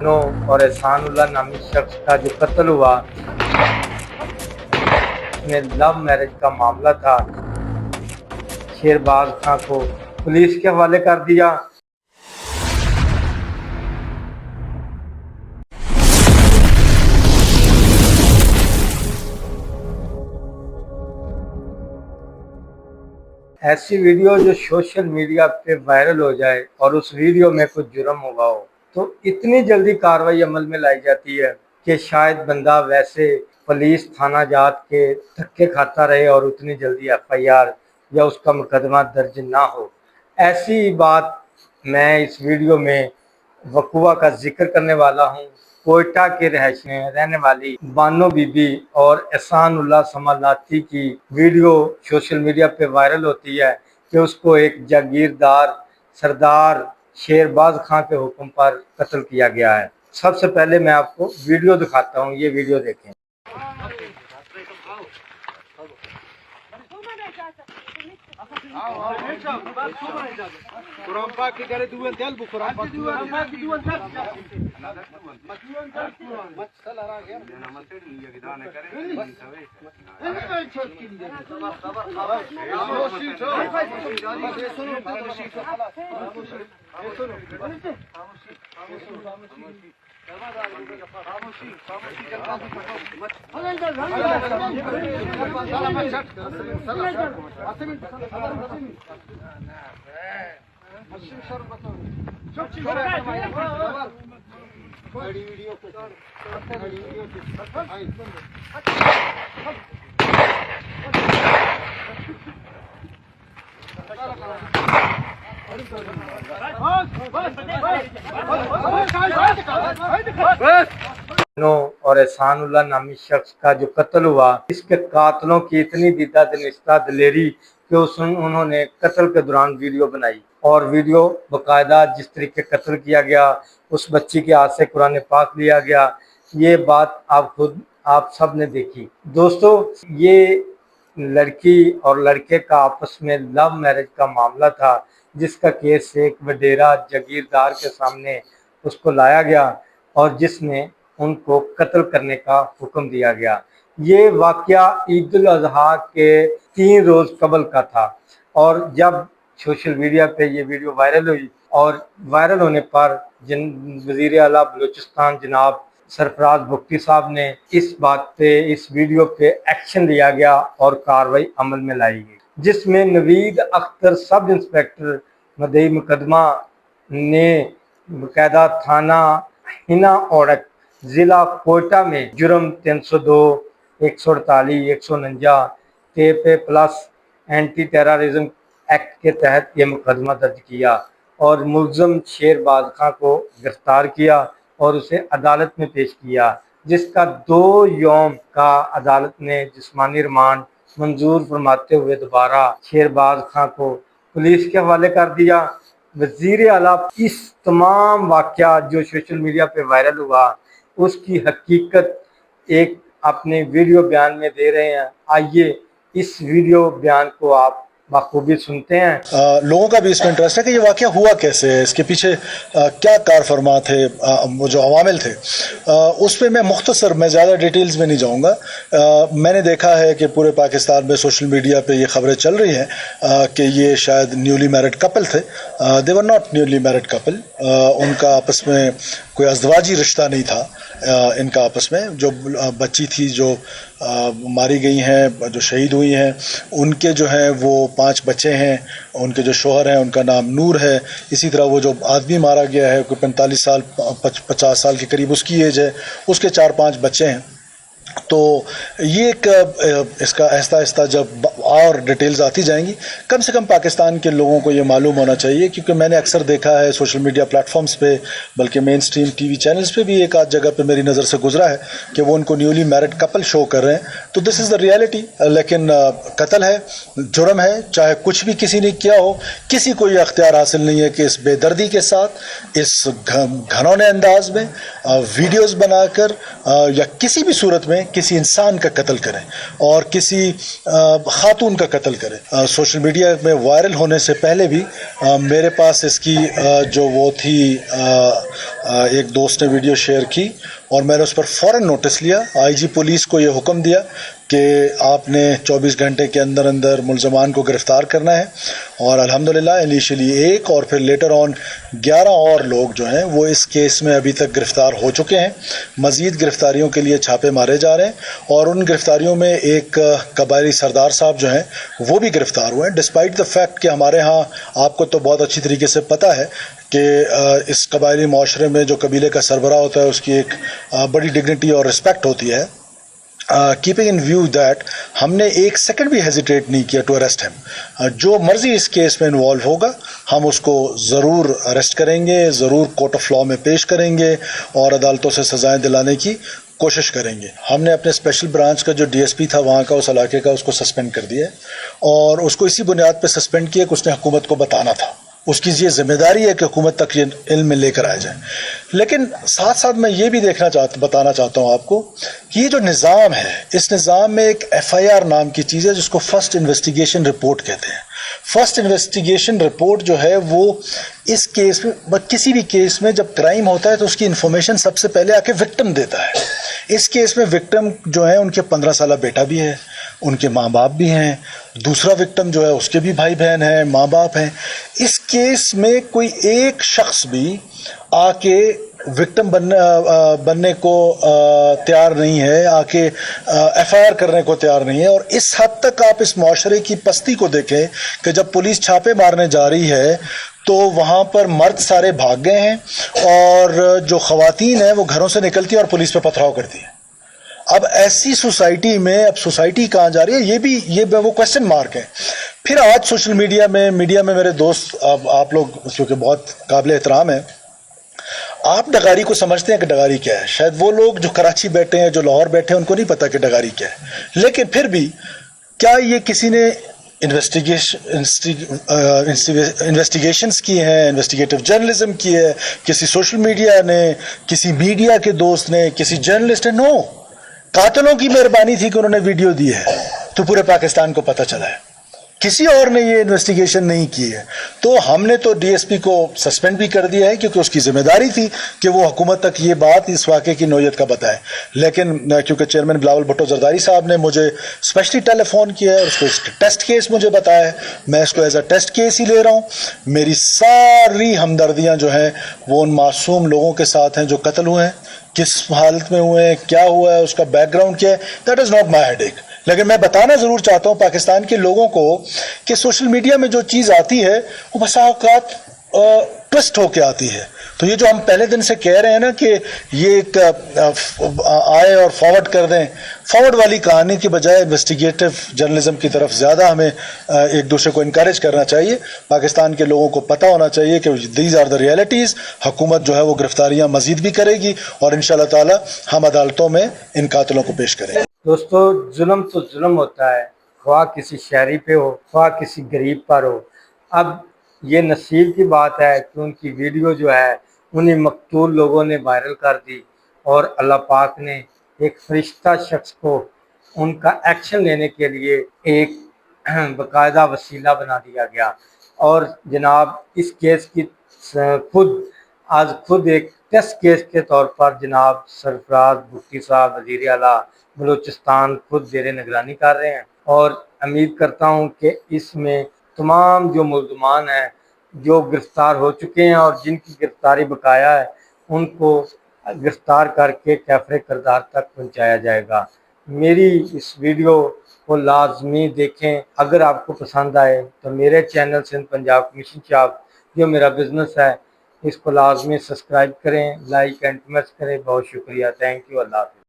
और एहसानुल्लाह नामी शख्स का जो कत्ल हुआ, में लव मैरिज का मामला था। शेरबाज खां को पुलिस के हवाले कर दिया। ऐसी वीडियो जो सोशल मीडिया पे वायरल हो जाए और उस वीडियो में कुछ जुर्म हुआ हो तो इतनी जल्दी कार्रवाई अमल में लाई जाती है कि शायद बंदा वैसे पुलिस थाना जात के धक्के खाता रहे और उतनी जल्दी एफआईआर या उसका मुकदमा दर्ज ना हो। ऐसी बात मैं इस वीडियो में वकूआ का जिक्र करने वाला हूँ। कोयटा के रहायशी में रहने वाली बानो बीबी और एहसानुल्लाह समालाती की वीडियो सोशल मीडिया पे वायरल होती है कि उसको एक जागीरदार सरदार शेरबाज खां के हुक्म पर कत्ल किया गया है। सबसे पहले मैं आपको वीडियो दिखाता हूँ, ये वीडियो देखें। कुरान पाक के करे दुवन तेल बु कुरान पाक दुवन मसल आ गया नमस्ते ये विधान करे और एहसानुल्लाह नामी शख्स का जो कत्ल हुआ, इसके कातलों की इतनी दिदा दिलेरी कि उन्होंने कत्ल के दौरान वीडियो बनाई और वीडियो बाकायदा जिस तरीके कत्ल किया गया, उस बच्ची के हाथ से कुरान पाक लिया गया, ये बात आप सब ने देखी। दोस्तों, ये लड़की और लड़के का आपस में लव मैरिज का मामला था, जिसका केस एक वडेरा जागीरदार के सामने उसको लाया गया और जिसने उनको कत्ल करने का हुक्म दिया गया। ये वाकया ईद उल अजहा के 3 रोज कबल का था और जब सोशल मीडिया पे ये वीडियो वायरल हुई और वायरल होने पर वज़ीर आला बलूचिस्तान जनाब सरफराज बुख्ती साहब ने इस बात पे, इस वीडियो पे एक्शन लिया गया और कार्रवाई अमल में लाई गई, जिसमें नवीद अख्तर सब इंस्पेक्टर मदई मुकदमा ने बाकायदा थाना हिना औड़क जिला कोयटा में जुर्म 302, 148, 149 TPA plus anti terrorism act के तहत ये मुकदमा दर्ज किया और मुलज़म शेरबाज खां को गिरफ्तार किया और उसे अदालत में पेश किया, जिसका 2 यौम का अदालत ने जिस्मानी रिमांड मंजूर फरमाते हुए दोबारा शेरबाज खां को पुलिस के हवाले कर दिया। वज़ीर आला इस तमाम वाक़या जो सोशल मीडिया पे वायरल हुआ उसकी हकीकत एक अपने वीडियो बयान में दे रहे हैं। आइए इस वीडियो बयान को आप बखूबी सुनते हैं। लोगों का भी इसमें इंटरेस्ट है कि ये वाक़या हुआ कैसे है, इसके पीछे क्या कार फरमा थे, वो जो अवामिल थे, उस पर मैं ज़्यादा डिटेल्स में नहीं जाऊंगा। मैंने देखा है कि पूरे पाकिस्तान में सोशल मीडिया पे ये खबरें चल रही हैं कि ये शायद न्यूली मैरिड कपल थे। They were not newly married couple, उनका आपस में कोई अज़दवाजी रिश्ता नहीं था इनका आपस में। जो बच्ची थी जो मारी गई हैं, जो शहीद हुई हैं, उनके जो हैं वो 5 बच्चे हैं। उनके जो शोहर हैं उनका नाम नूर है। इसी तरह वो जो आदमी मारा गया है कोई 45 साल 50 साल के करीब उसकी एज है, उसके 4-5 बच्चे हैं। तो ये एक इसका आहिस्ता आहिस्ता जब और डिटेल्स आती जाएंगी, कम से कम पाकिस्तान के लोगों को ये मालूम होना चाहिए, क्योंकि मैंने अक्सर देखा है सोशल मीडिया प्लेटफॉर्म्स पे, बल्कि मेन स्ट्रीम टीवी चैनल्स पे भी एक आध जगह पे मेरी नज़र से गुजरा है कि वो उनको न्यूली मैरिड कपल शो कर रहे हैं। तो दिस इज़ द रियलिटी। लेकिन कत्ल है, जुर्म है, चाहे कुछ भी किसी ने किया हो, किसी को ये अख्तियार हासिल नहीं है कि इस बेदर्दी के साथ, इस घनौने अंदाज में वीडियोज़ बनाकर या किसी भी सूरत में किसी इंसान का कत्ल करें और किसी खातून का कत्ल करें। सोशल मीडिया में वायरल होने से पहले भी मेरे पास इसकी जो वो थी एक दोस्त ने वीडियो शेयर की और मैंने उस पर फ़ौरन नोटिस लिया। आईजी पुलिस को ये हुक्म दिया कि आपने 24 घंटे के अंदर अंदर मुलजमान को गिरफ़्तार करना है और अल्हम्दुलिल्लाह इनिशियली एक और फिर लेटर ऑन 11 और लोग जो हैं वो इस केस में अभी तक गिरफ़्तार हो चुके हैं। मज़ीद गिरफ़्तारियों के लिए छापे मारे जा रहे हैं और उन गिरफ़्तारियों में एक कबायली सरदार साहब जो हैं वो भी गिरफ़्तार हुए हैं, डिस्पाइट द फैक्ट कि हमारे यहाँ आपको तो बहुत अच्छी तरीके से पता है कि इस कबायली माशरे में जो कबीले का सरबराह होता है उसकी एक बड़ी डिग्निटी और रिस्पेक्ट होती है। कीपिंग इन व्यू दैट हमने एक सेकंड भी हेजिटेट नहीं किया टू अरेस्ट हिम। जो मर्जी इस केस में इन्वॉल्व होगा हम उसको ज़रूर अरेस्ट करेंगे, ज़रूर कोर्ट ऑफ लॉ में पेश करेंगे और अदालतों से सज़ाएं दिलाने की कोशिश करेंगे। हमने अपने स्पेशल ब्रांच का जो डीएसपी था वहाँ का उस इलाके का उसको सस्पेंड कर दिया और उसको इसी बुनियाद पर सस्पेंड किया कि उसने हुकूमत को बताना था। उसकी ये जिम्मेदारी है कि हुकूमत तक ये इल्म में लेकर आ जाए। लेकिन साथ साथ मैं ये भी बताना चाहता हूँ आपको कि ये जो निज़ाम है इस निज़ाम में एक FIR नाम की चीज़ है जिसको फर्स्ट इन्वेस्टिगेशन रिपोर्ट कहते हैं। फर्स्ट इन्वेस्टिगेशन रिपोर्ट जो है वो इस केस में किसी भी केस में जब क्राइम होता है तो उसकी इन्फॉर्मेशन सबसे पहले आके विक्टिम देता है। इस केस में विक्टिम जो है उनके 15 साल बेटा भी है, उनके माँ बाप भी हैं, दूसरा विक्टिम जो है उसके भी भाई बहन हैं, माँ बाप हैं। इस केस में कोई एक शख्स भी आके विक्टिम बनने को तैयार नहीं है, आके FIR करने को तैयार नहीं है। और इस हद तक आप इस माशरे की पस्ती को देखें कि जब पुलिस छापे मारने जा रही है तो वहाँ पर मर्द सारे भाग गए हैं और जो ख़वातीन हैं वो घरों से निकलती हैं और पुलिस पे पथराव करती हैं। अब ऐसी सोसाइटी में अब सोसाइटी कहाँ जा रही है ये वो क्वेश्चन मार्क है। फिर आज सोशल मीडिया में मेरे दोस्त आप लोग क्योंकि बहुत काबिल एहतराम है, आप डगारी को समझते हैं कि डगारी क्या है। शायद वो लोग जो कराची बैठे हैं, जो लाहौर बैठे हैं, उनको नहीं पता कि डगारी क्या है। लेकिन फिर भी क्या ये किसी ने इन्वेस्टिगेशंस की हैं, इन्वेस्टिगेटिव जर्नलिज्म की है, किसी सोशल मीडिया ने, किसी मीडिया के दोस्त ने, किसी जर्नलिस्ट ने? नो, कातिलों की मेहरबानी थी कि उन्होंने वीडियो दी है तो पूरे पाकिस्तान को पता चला है। किसी और ने ये इन्वेस्टिगेशन नहीं की है। तो हमने तो डीएसपी को सस्पेंड भी कर दिया है क्योंकि उसकी जिम्मेदारी थी कि वो हुकूमत तक ये बात इस वाक़े की नोयत का बताए। लेकिन क्योंकि चेयरमैन बिलावल भुट्टो जरदारी साहब ने मुझे स्पेशली टेलीफोन किया है, उसको टेस्ट केस मुझे बताया है, मैं इसको एज अ टेस्ट केस ही ले रहा हूँ। मेरी सारी हमदर्दियाँ जो हैं वो उन मासूम लोगों के साथ हैं जो कत्ल हुए हैं। किस हालत में हुए हैं, क्या हुआ है, उसका बैकग्राउंड क्या है, that is not my headache. लेकिन मैं बताना ज़रूर चाहता हूँ पाकिस्तान के लोगों को कि सोशल मीडिया में जो चीज़ आती है वो बसा औकात ट्विस्ट होके आती है। तो ये जो हम पहले दिन से कह रहे हैं ना कि ये एक आए और फॉरवर्ड कर दें, फॉरवर्ड वाली कहानी की बजाय इन्वेस्टिगेटिव जर्नलिज्म की तरफ ज़्यादा हमें एक दूसरे को इनकरेज करना चाहिए। पाकिस्तान के लोगों को पता होना चाहिए कि दीज आर द रियलिटीज़। हुकूमत जो है वो गिरफ्तारियाँ मज़ीद भी करेगी और इंशाल्लाह ताला हम अदालतों में इन कातिलों को पेश करेंगे। दोस्तों, जुल्म तो जुल्म होता है, ख्वाह किसी शहरी पे हो, ख्वाह किसी गरीब पर हो। अब ये नसीब की बात है कि उनकी वीडियो जो है उन्हीं मकतूल लोगों ने वायरल कर दी और अल्लाह पाक ने एक फरिश्ता शख्स को उनका एक्शन लेने के लिए एक बाकायदा वसीला बना दिया गया। और जनाब इस केस की खुद एक टेस्ट केस के तौर पर जनाब सरफराज भुट्टी साहब वज़ीर आला बलूचिस्तान खुद ज़ेरे निगरानी कर रहे हैं और उम्मीद करता हूं कि इसमें तमाम जो मुल्ज़मान हैं जो गिरफ़्तार हो चुके हैं और जिनकी गिरफ़्तारी बकाया है उनको गिरफ़्तार करके कैफ़रे किरदार तक पहुंचाया जाएगा। मेरी इस वीडियो को लाजमी देखें। अगर आपको पसंद आए तो मेरे channel Sindh Punjab commission shop जो मेरा बिज़नेस है इसको लाजमी सब्सक्राइब करें, लाइक एंड कमेंट्स करें। बहुत शुक्रिया, थैंक यू, अल्लाह हाफ़िज़।